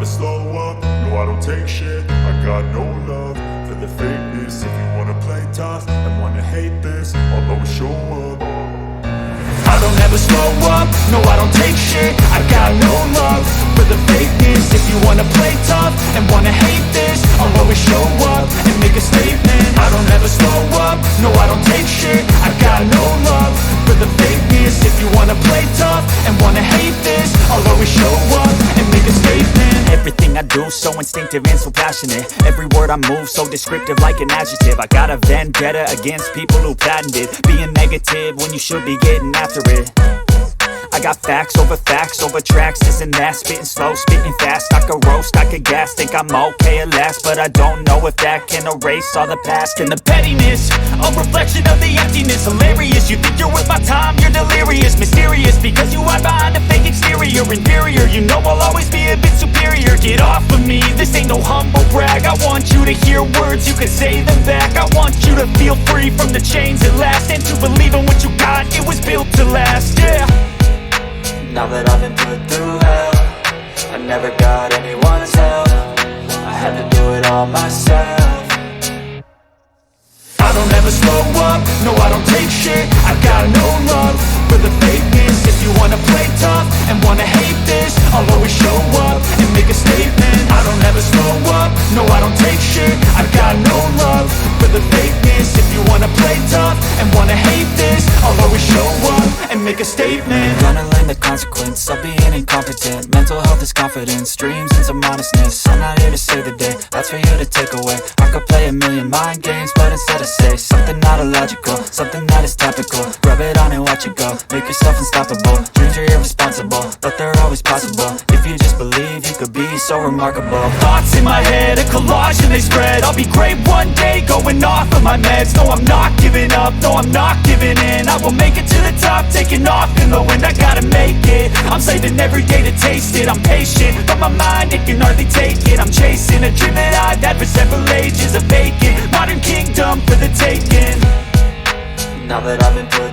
never slow up, no I don't take shit. I got no love for the fakeness. If you wanna play tough and wanna hate this, I'll always show up. I don't ever slow up, no I don't take shit. I got no love for the fakeness. If you wanna play tough and wanna hate this, I'll always show up and make a statement. I don't ever slow up, no I don't take shit. I got no love for the fakeness. If you wanna play tough and wanna hate this, I'll always show up and make a statement. Everything I do so instinctive and so passionate. Every word I move so descriptive like an adjective. I got a vendetta against people who patented being negative when you should be getting after it. I got facts over tracks, this and that. Spitting slow, spitting fast. I could roast, I could gas. Think I'm okay at last, but I don't know if that can erase all the past. And the pettiness, a reflection of the emptiness. Hilarious, you think you're worth my time, you're delirious. Mysterious, because you hide behind a fake exterior. Inferior, you know I'll always be a bit superior. Get off of me, this ain't no humble brag. I want you to hear words, you can say them back. I want you to feel free from the chains at last, and to believe in what you got, it was built to last, yeah. Now that I've been put through hell, I never got anyone's help. I had to do it all myself. I don't ever slow up, no I don't take shit. I got no love for the fakeness. If you wanna play tough and wanna hate this, I'll always show up and make a statement. I don't ever slow up, no I don't take shit. I got no love for the fakeness. If you wanna play tough and wanna hate this, I'll always show up and make a statement. Gonna learn the consequence of being incompetent. Mental health is confidence, dreams and some honestness. I'm not here to save the day, that's for you to take away. I could play a million mind games, but instead I say something not illogical, something that is topical. Rub it on and watch it go, make yourself unstoppable. Dreams are irresponsible, but they're always possible. If you just believe, you could be so remarkable. Thoughts in my head, a collage and they spread. I'll be great one day, going off of my meds. No, I'm not giving up, no, I'm not giving in. I will make it to the top, taking off in the wind. I gotta make it, I'm saving every day to taste it. I'm patient, but my mind, it can hardly take it. I'm chasing a dream that I've had for several ages. A vacant, modern kingdom for the taking. Now that I've been put